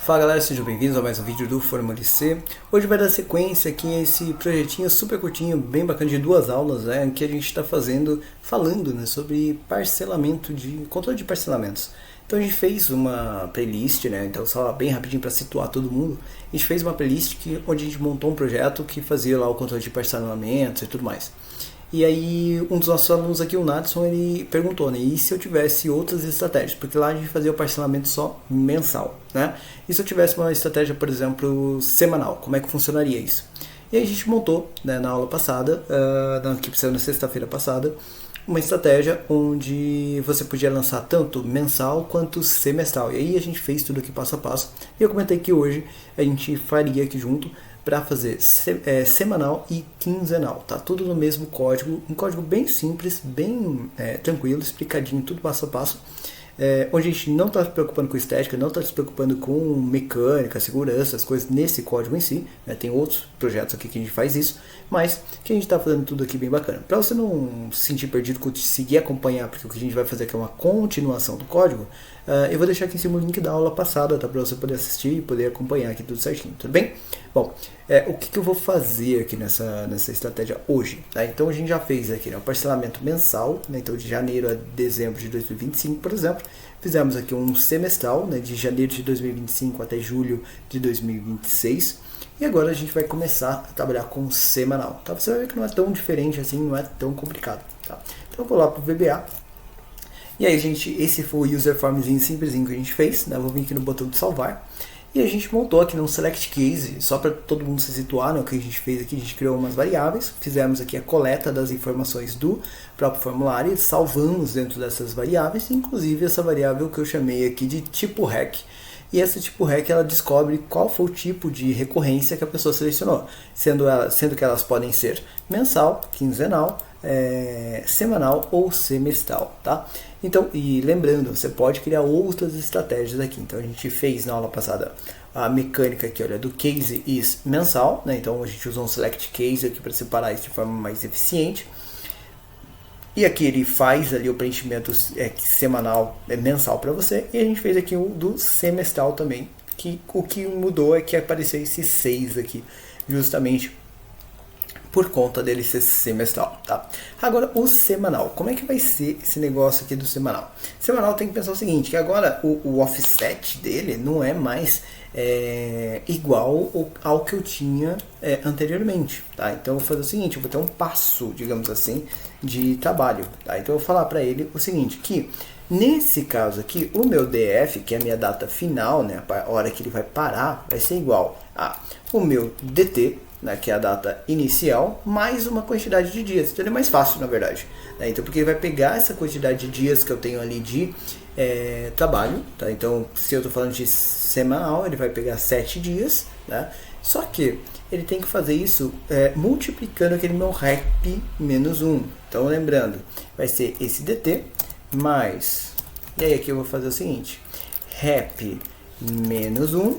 Fala galera, sejam bem-vindos a mais um vídeo do Fórmula C. Hoje vai dar sequência aqui a esse projetinho super curtinho, bem bacana, de 2 aulas, em que a gente está falando sobre parcelamento, controle de parcelamentos. Então a gente fez uma playlist, então só bem rapidinho para situar todo mundo, a gente fez uma playlist onde a gente montou um projeto que fazia lá o controle de parcelamentos e tudo mais. E aí um dos nossos alunos aqui, o Nadson, ele perguntou, e se eu tivesse outras estratégias? Porque lá a gente fazia o parcelamento só mensal, E se eu tivesse uma estratégia, por exemplo, semanal, como é que funcionaria isso? E aí a gente montou, na aula passada, que saiu na sexta-feira passada, uma estratégia onde você podia lançar tanto mensal quanto semestral. E aí a gente fez tudo aqui passo a passo. E eu comentei que hoje a gente faria aqui junto para fazer semanal e quinzenal, tá? Tudo no mesmo código, um código bem simples, bem tranquilo, explicadinho, tudo passo a passo, onde a gente não está se preocupando com estética, não está se preocupando com mecânica, segurança, as coisas nesse código em si, tem outros projetos aqui que a gente faz isso, mas que a gente está fazendo tudo aqui bem bacana. Para você não se sentir perdido, conseguir acompanhar, porque o que a gente vai fazer aqui é uma continuação do código, eu vou deixar aqui em cima o link da aula passada, tá? Para você poder assistir e poder acompanhar aqui tudo certinho, tudo bem? Bom, o que eu vou fazer aqui nessa estratégia hoje? Tá? Então a gente já fez aqui o parcelamento mensal, então de janeiro a dezembro de 2025, por exemplo. Fizemos aqui um semestral, de janeiro de 2025 até julho de 2026. E agora a gente vai começar a trabalhar com semanal. Tá? Você vai ver que não é tão diferente assim, não é tão complicado. Tá? Então eu vou lá para o VBA. E aí, esse foi o user formzinho simplesinho que a gente fez. Vou vir aqui no botão de salvar. E a gente montou aqui num select case, só para todo mundo se situar, o que a gente fez aqui, a gente criou umas variáveis, fizemos aqui a coleta das informações do próprio formulário e salvamos dentro dessas variáveis, inclusive essa variável que eu chamei aqui de tipo REC. E esse tipo REC, ela descobre qual foi o tipo de recorrência que a pessoa selecionou, sendo que elas podem ser mensal, quinzenal, semanal ou semestral, tá? Então, e lembrando, você pode criar outras estratégias aqui. Então a gente fez na aula passada a mecânica aqui, olha, do case is mensal, Então a gente usou um select case aqui para separar isso de forma mais eficiente. E aqui ele faz ali o preenchimento semanal, mensal para você. E a gente fez aqui o do semestral também, que o que mudou é que apareceu esse 6 aqui, justamente por conta dele ser semestral, tá? Agora, o semanal. Como é que vai ser esse negócio aqui do semanal? Semanal tem que pensar o seguinte, que agora o offset dele não é mais igual ao que eu tinha anteriormente, tá? Então, eu vou fazer o seguinte, eu vou ter um passo, digamos assim, de trabalho, tá? Então, eu vou falar para ele o seguinte, que nesse caso aqui, o meu DF, que é a minha data final, a hora que ele vai parar, vai ser igual a o meu DT, que é a data inicial, mais uma quantidade de dias. Então ele é mais fácil, na verdade. Então, porque ele vai pegar essa quantidade de dias que eu tenho ali de trabalho. Tá? Então, se eu estou falando de semanal, ele vai pegar 7 dias. Só que ele tem que fazer isso multiplicando aquele meu rep menos 1. Então, lembrando, vai ser esse DT mais... E aí aqui eu vou fazer o seguinte. Rep menos 1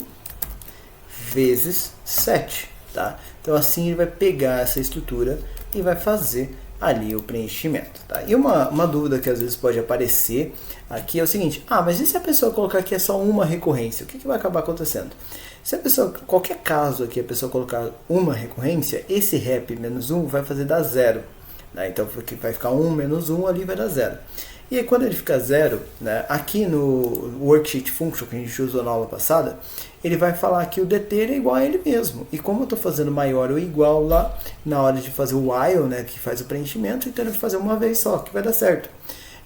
vezes 7. Tá? Então assim ele vai pegar essa estrutura e vai fazer ali o preenchimento. Tá? E uma dúvida que às vezes pode aparecer aqui é o seguinte, mas e se a pessoa colocar aqui só uma recorrência? O que vai acabar acontecendo? Se a pessoa, qualquer caso aqui, a pessoa colocar uma recorrência, esse rep menos 1 vai fazer dar 0. Então vai ficar 1 menos 1 ali vai dar 0. E aí, quando ele fica 0, aqui no worksheet function que a gente usou na aula passada, ele vai falar que o DT é igual a ele mesmo. E como eu estou fazendo maior ou igual lá, na hora de fazer o while, que faz o preenchimento, então ele vai fazer uma vez só, que vai dar certo.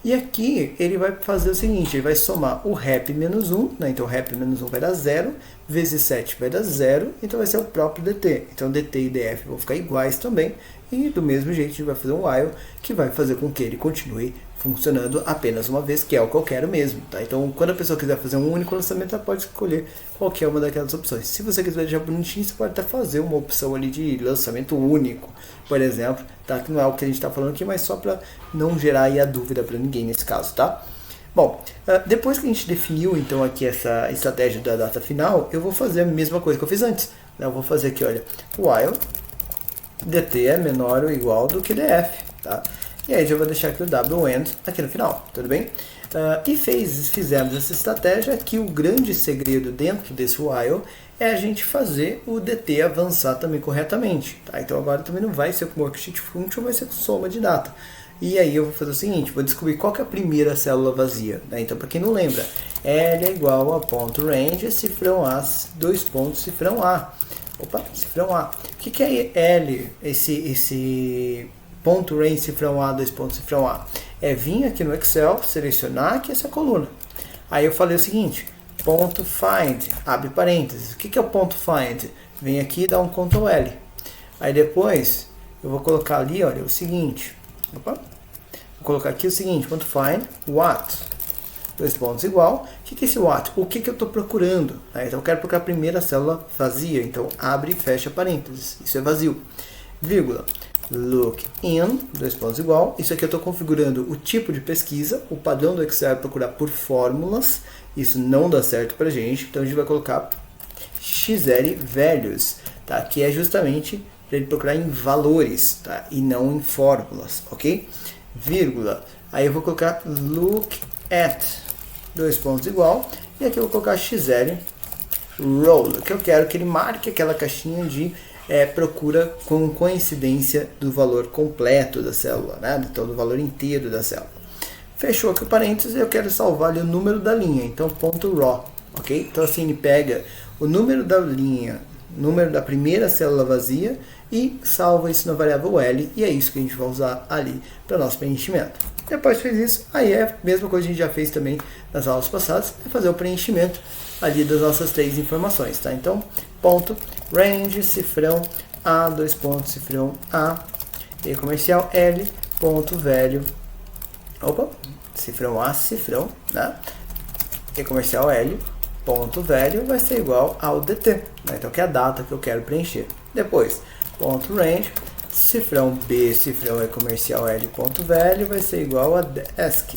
E aqui ele vai fazer o seguinte, ele vai somar o rep menos 1, então o rep menos 1 vai dar 0, vezes 7 vai dar 0, então vai ser o próprio DT. Então DT e DF vão ficar iguais também, e do mesmo jeito a gente vai fazer um while, que vai fazer com que ele continue funcionando apenas uma vez, que é o que eu quero mesmo, tá? Então, quando a pessoa quiser fazer um único lançamento, ela pode escolher qualquer uma daquelas opções. Se você quiser deixar bonitinho, você pode até fazer uma opção ali de lançamento único, por exemplo, tá? Que não é o que a gente está falando aqui, mas só para não gerar aí a dúvida para ninguém nesse caso, tá? Bom, depois que a gente definiu então aqui essa estratégia da data final, eu vou fazer a mesma coisa que eu fiz antes. Eu vou fazer aqui, olha, while DT é menor ou igual do que DF, tá? E aí já vou deixar aqui o WEnd aqui no final, tudo bem? E fizemos essa estratégia que o grande segredo dentro desse while é a gente fazer o DT avançar também corretamente. Tá? Então agora também não vai ser com worksheet function, vai ser com soma de data. E aí eu vou fazer o seguinte, vou descobrir qual que é a primeira célula vazia. Né? Então para quem não lembra, L é igual a ponto range, cifrão A, dois pontos, cifrão A. Opa, cifrão A. O que é L, esse ponto range, cifrão A, dois pontos, cifrão A? É vir aqui no Excel, selecionar aqui essa coluna. Aí eu falei o seguinte, ponto find, abre parênteses. O que é o ponto find? Vem aqui e dá um Ctrl L. Aí depois eu vou colocar ali, olha, o seguinte. Opa, vou colocar aqui o seguinte, ponto find, what? Dois pontos igual. O que é esse what? O que eu estou procurando? Então eu quero procurar a primeira célula vazia. Então abre e fecha parênteses. Isso é vazio. Vírgula. Look in, dois pontos igual. Isso aqui eu estou configurando o tipo de pesquisa. O padrão do Excel é procurar por fórmulas. Isso não dá certo para a gente. Então a gente vai colocar xl values, tá? Que é justamente para ele procurar em valores, tá? E não em fórmulas, ok? Vírgula. Aí eu vou colocar look at, dois pontos igual. E aqui eu vou colocar xl roll, que eu quero que ele marque aquela caixinha de procura com coincidência do valor completo da célula, né? Então do valor inteiro da célula. Fechou aqui o parênteses e eu quero salvar ali o número da linha, então ponto raw, ok? Então assim ele pega o número da linha, número da primeira célula vazia e salva isso na variável L, e é isso que a gente vai usar ali para nosso preenchimento. Depois fez isso, aí é a mesma coisa que a gente já fez também nas aulas passadas, é fazer o preenchimento ali das nossas três informações, tá? Então, ponto, range, cifrão, A, dois pontos, cifrão A, e comercial L, ponto, velho, opa, cifrão A, cifrão, né? E comercial L, ponto, velho, vai ser igual ao DT, né? Então, que é a data que eu quero preencher. Depois, ponto, range, cifrão B, cifrão E comercial L, ponto, velho, vai ser igual a desk.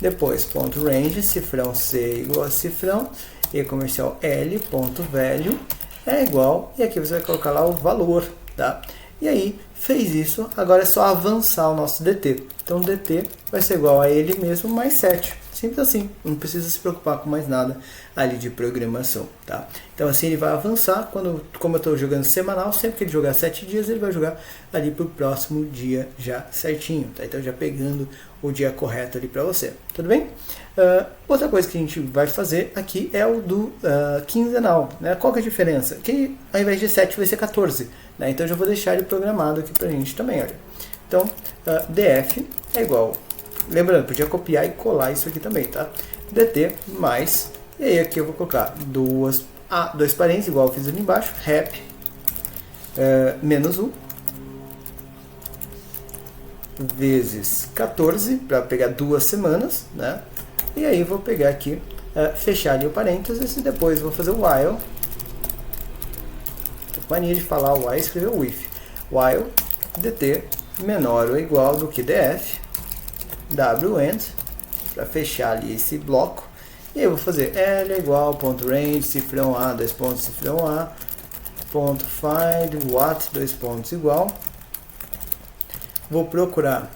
Depois, ponto, range, cifrão C igual a cifrão, E comercial L, ponto, velho, é igual, e aqui você vai colocar lá o valor, tá? E aí, fez isso, agora é só avançar o nosso DT. Então, o DT vai ser igual a ele mesmo mais 7. Simples assim, não precisa se preocupar com mais nada ali de programação, tá? Então assim ele vai avançar, como eu estou jogando semanal, sempre que ele jogar 7 dias, ele vai jogar ali para o próximo dia já certinho, tá? Então já pegando o dia correto ali para você, tudo bem? Outra coisa que a gente vai fazer aqui é o do quinzenal, né? Qual que é a diferença? Que ao invés de 7 vai ser 14, né? Então eu já vou deixar ele programado aqui para a gente também, olha. Então, df é igual... Lembrando, podia copiar e colar isso aqui também, tá? DT mais, e aí aqui eu vou colocar dois parênteses, igual eu fiz ali embaixo, rep, menos 1, vezes 14, para pegar 2 semanas, né? E aí eu vou pegar aqui, fechar ali o parênteses, e depois vou fazer o while, mania de falar while e escrever o if, while dt menor ou igual do que df, wend, para fechar ali esse bloco, e eu vou fazer L é igual, ponto range, cifrão A, dois pontos, cifrão A, ponto find, what, dois pontos igual, vou procurar,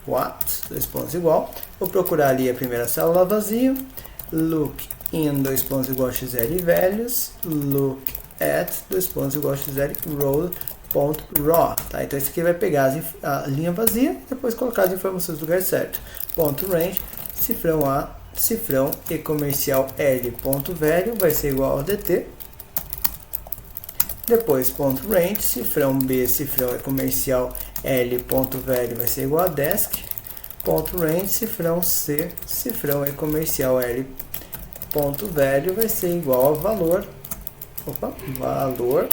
what, dois pontos igual, vou procurar ali a primeira célula vazia, look in, dois pontos igual, xl values, look at, dois pontos igual, xl roll, ponto raw, tá? Então esse aqui vai pegar a linha vazia e depois colocar as informações no lugar certo. Ponto range, cifrão A, cifrão E comercial L, ponto velho, vai ser igual ao DT. Depois ponto range, cifrão B, cifrão E comercial L, ponto velho, vai ser igual a desk. Ponto range, cifrão C, cifrão E comercial L, ponto velho, vai ser igual ao valor. Valor.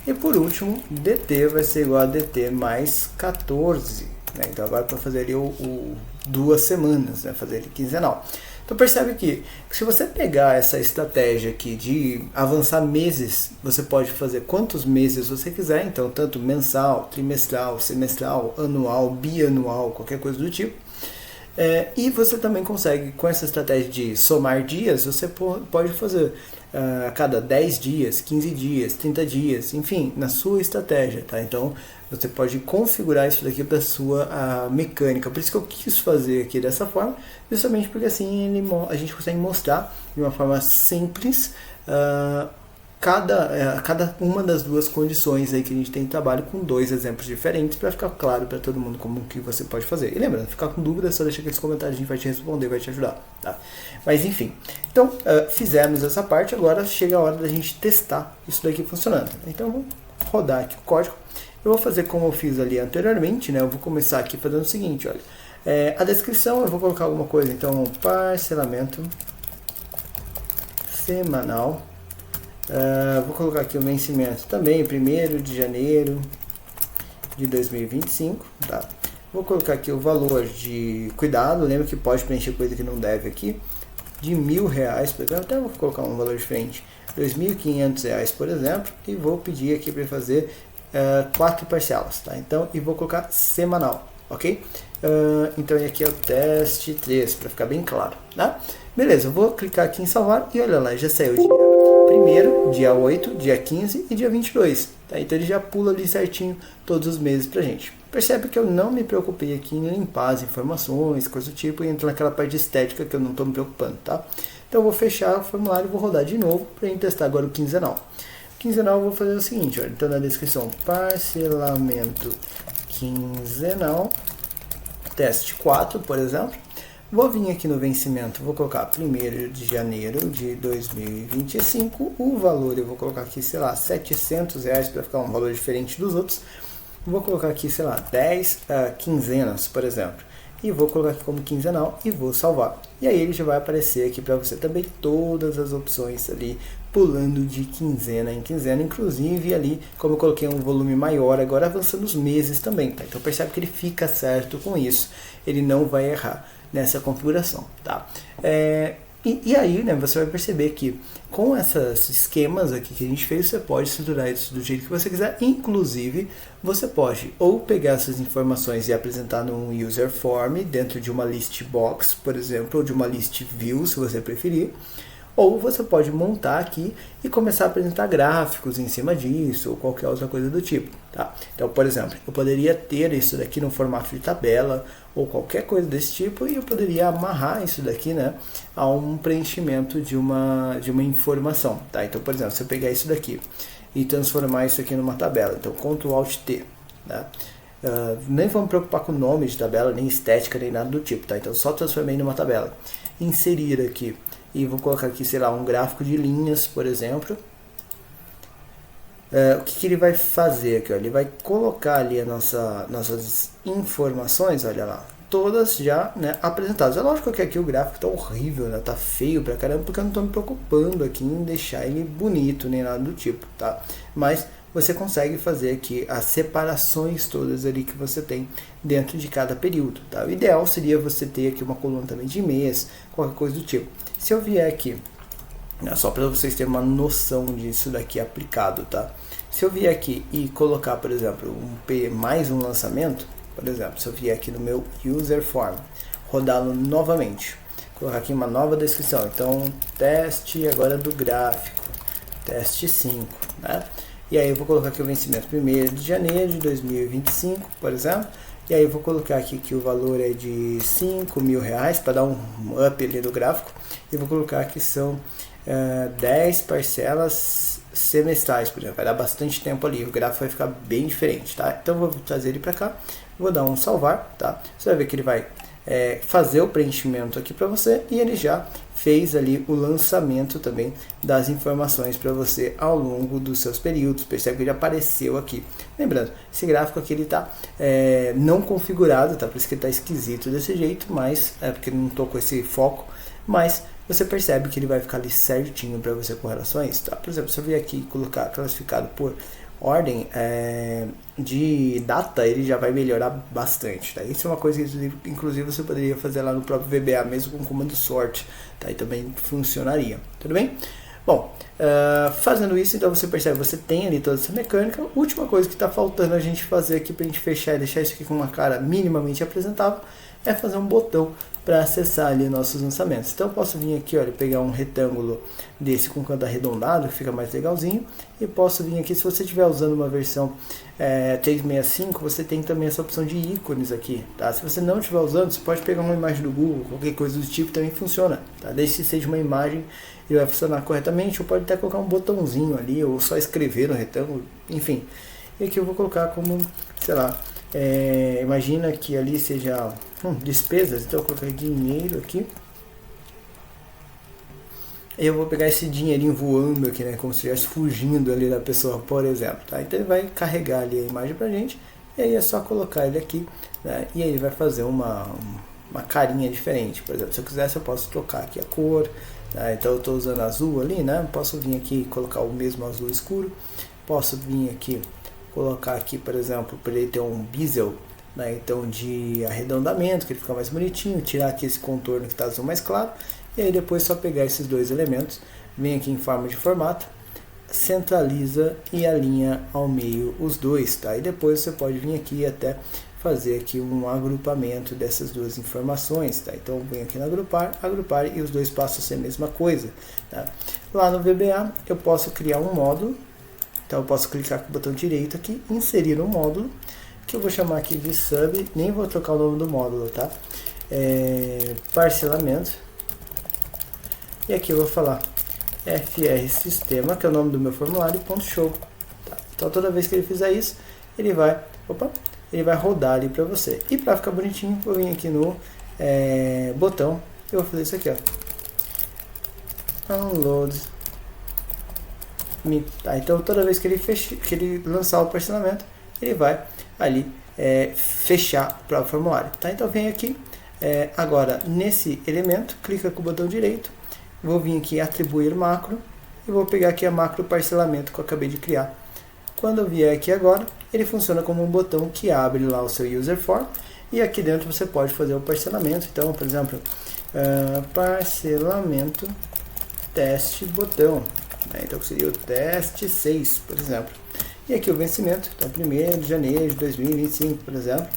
E por último, dt vai ser igual a dt mais 14. Né? Então agora para fazer ali o 2 semanas, né? Fazer ele quinzenal. Então percebe que se você pegar essa estratégia aqui de avançar meses, você pode fazer quantos meses você quiser. Então tanto mensal, trimestral, semestral, anual, bianual, qualquer coisa do tipo. E você também consegue, com essa estratégia de somar dias, você pode fazer a cada 10 dias, 15 dias, 30 dias, enfim, na sua estratégia, tá? Então, você pode configurar isso daqui para a sua mecânica. Por isso que eu quis fazer aqui dessa forma, justamente porque assim a gente consegue mostrar de uma forma simples cada uma das duas condições aí que a gente tem em trabalho, com dois exemplos diferentes, para ficar claro para todo mundo como que você pode fazer. E lembrando, ficar com dúvida, só deixa aqui nos comentários, a gente vai te responder, vai te ajudar, tá? Mas enfim, então fizemos essa parte, agora chega a hora da gente testar isso daqui funcionando. Então vou rodar aqui o código. Eu vou fazer como eu fiz ali anteriormente, né? Eu vou começar aqui fazendo o seguinte, olha. A descrição eu vou colocar alguma coisa, então parcelamento semanal. Vou colocar aqui o vencimento também, 1º de janeiro de 2025, tá? Vou colocar aqui o valor de cuidado, lembra que pode preencher coisa que não deve aqui, de R$1.000, por exemplo, até vou colocar um valor diferente, R$2.500, por exemplo, e vou pedir aqui para fazer 4 parcelas, tá? Então, e vou colocar semanal, ok? Então aqui é o teste 3, para ficar bem claro, tá? Beleza, eu vou clicar aqui em salvar e olha lá, já saiu o dia 1º, dia 8, dia 15 e dia 22, tá? Então ele já pula ali certinho todos os meses pra gente. Percebe que eu não me preocupei aqui em limpar as informações, coisa do tipo, e entra naquela parte de estética que eu não estou me preocupando, tá? Então eu vou fechar o formulário e vou rodar de novo para a gente testar agora o quinzenal. Quinzenal eu vou fazer o seguinte, olha, então na descrição, parcelamento quinzenal, teste 4, por exemplo. Vou vir aqui no vencimento, vou colocar 1º de janeiro de 2025, o valor eu vou colocar aqui, sei lá, R$700 para ficar um valor diferente dos outros. Vou colocar aqui, sei lá, 10 quinzenas, por exemplo, e vou colocar aqui como quinzenal e vou salvar. E aí ele já vai aparecer aqui para você também todas as opções ali, pulando de quinzena em quinzena, inclusive ali, como eu coloquei um volume maior, agora avançando os meses também, tá? Então percebe que ele fica certo com isso, ele não vai errar nessa configuração, tá? E aí, né, você vai perceber que com esses esquemas aqui que a gente fez, você pode estruturar isso do jeito que você quiser. Inclusive, você pode ou pegar essas informações e apresentar num user form dentro de uma list box, por exemplo, ou de uma list view, se você preferir. Ou você pode montar aqui e começar a apresentar gráficos em cima disso, ou qualquer outra coisa do tipo, tá? Então, por exemplo, eu poderia ter isso daqui no formato de tabela, ou qualquer coisa desse tipo, e eu poderia amarrar isso daqui, né, a um preenchimento de uma informação, tá? Então, por exemplo, se eu pegar isso daqui e transformar isso aqui numa tabela, então, Ctrl Alt T, né? Nem vou me preocupar com o nome de tabela, nem estética, nem nada do tipo, tá? Então, só transformei numa tabela. Inserir aqui. E vou colocar aqui, sei lá, um gráfico de linhas, por exemplo. O que ele vai fazer aqui? Ó? Ele vai colocar ali nossas informações, olha lá, todas já, né, apresentadas. É lógico que aqui o gráfico está horrível, né, tá feio pra caramba, porque eu não estou me preocupando aqui em deixar ele bonito, nem nada do tipo, tá? Mas você consegue fazer aqui as separações todas ali que você tem dentro de cada período, tá? O ideal seria você ter aqui uma coluna também de mês, qualquer coisa do tipo. Se eu vier aqui, só para vocês terem uma noção disso daqui aplicado, tá? Se eu vier aqui e colocar, por exemplo, mais um lançamento, por exemplo, se eu vier aqui no meu user form, rodá-lo novamente, colocar aqui uma nova descrição, então teste agora do gráfico, teste 5, né? E aí eu vou colocar aqui o vencimento 1º de janeiro de 2025, por exemplo. E aí eu vou colocar aqui que o valor é de R$5.000 para dar um up ali no gráfico. E vou colocar que são 10 parcelas semestrais, por exemplo. Vai dar bastante tempo ali, o gráfico vai ficar bem diferente, tá? Então eu vou trazer ele para cá, vou dar um salvar, tá? Você vai ver que ele vai fazer o preenchimento aqui para você e ele já fez ali o lançamento também das informações para você ao longo dos seus períodos. Percebe que ele apareceu aqui. Lembrando, esse gráfico aqui ele está não configurado, tá? Por isso que ele está esquisito desse jeito, mas é porque não estou com esse foco, mas você percebe que ele vai ficar ali certinho para você com relação a isso, tá? Por exemplo, se eu vier aqui e colocar classificado por ordem de data, ele já vai melhorar bastante, tá? Isso é uma coisa que inclusive você poderia fazer lá no próprio VBA mesmo com o comando sort, tá? E também funcionaria, tudo bem? Bom, fazendo isso, então você percebe, você tem ali toda essa mecânica. Última coisa que está faltando a gente fazer aqui para a gente fechar e deixar isso aqui com uma cara minimamente apresentável é fazer um botão para acessar ali nossos lançamentos. Então eu posso vir aqui, olha, pegar um retângulo desse com canto arredondado, que fica mais legalzinho, e posso vir aqui, se você estiver usando uma versão 365, você tem também essa opção de ícones aqui, tá? Se você não estiver usando, você pode pegar uma imagem do Google, qualquer coisa do tipo também funciona, tá? Desde que seja uma imagem, ele vai funcionar corretamente, ou pode até colocar um botãozinho ali, ou só escrever no retângulo, enfim. E aqui eu vou colocar como, sei lá, imagina que ali seja despesas, então eu coloquei dinheiro aqui. Eu vou pegar esse dinheirinho voando aqui, né, como se estivesse fugindo ali da pessoa, por exemplo, tá? Então ele vai carregar ali a imagem pra gente, e aí é só colocar ele aqui, né, e aí ele vai fazer uma carinha diferente. Por exemplo, se eu quisesse eu posso trocar aqui a cor, né? Então eu estou usando azul ali, né, posso vir aqui e colocar o mesmo azul escuro, posso vir aqui colocar aqui, por exemplo, para ele ter um bezel, né, então de arredondamento, que ele fica mais bonitinho, tirar aqui esse contorno que está azul mais claro, e aí depois só pegar esses dois elementos, vem aqui em forma de formato, centraliza e alinha ao meio os dois, tá? E depois você pode vir aqui até fazer aqui um agrupamento dessas duas informações, tá? Então vem aqui no agrupar e os dois passam a ser a mesma coisa, tá? Lá no VBA eu posso criar um módulo. Então eu posso clicar com o botão direito aqui, inserir um módulo, que eu vou chamar aqui de sub, nem vou trocar o nome do módulo, tá? Parcelamento. E aqui eu vou falar FR Sistema, que é o nome do meu formulário, .show. Tá? Então toda vez que ele fizer isso, ele vai rodar ali para você. E para ficar bonitinho, vou vir aqui no botão, eu vou fazer isso aqui, ó. Download. Tá, então toda vez que ele lançar o parcelamento, ele vai ali fechar para o formulário, tá? Então vem aqui, agora nesse elemento, clica com o botão direito, vou vir aqui atribuir macro e vou pegar aqui a macro parcelamento que eu acabei de criar. Quando eu vier aqui agora, ele funciona como um botão que abre lá o seu user form, e aqui dentro você pode fazer o parcelamento. Então, por exemplo, parcelamento teste botão. Então seria o teste 6, por exemplo. E aqui o vencimento, então 1º de janeiro de 2025, por exemplo,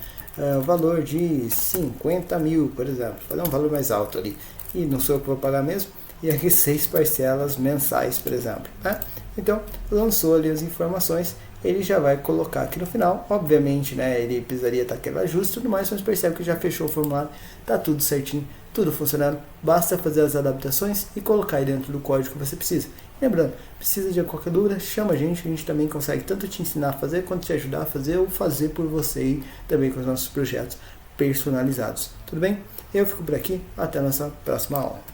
o valor de 50 mil, por exemplo. Vou fazer um valor mais alto ali. E não sou eu que vou pagar mesmo. E aqui 6 parcelas mensais, por exemplo. Né? Então, lançou ali as informações, ele já vai colocar aqui no final. Obviamente, né, ele precisaria estar aquele ajuste e tudo mais, mas percebe que já fechou o formulário, está tudo certinho, tudo funcionando. Basta fazer as adaptações e colocar aí dentro do código que você precisa. Lembrando, precisa de qualquer dúvida, chama a gente também consegue tanto te ensinar a fazer, quanto te ajudar a fazer, ou fazer por você aí também com os nossos projetos personalizados. Tudo bem? Eu fico por aqui, até a nossa próxima aula.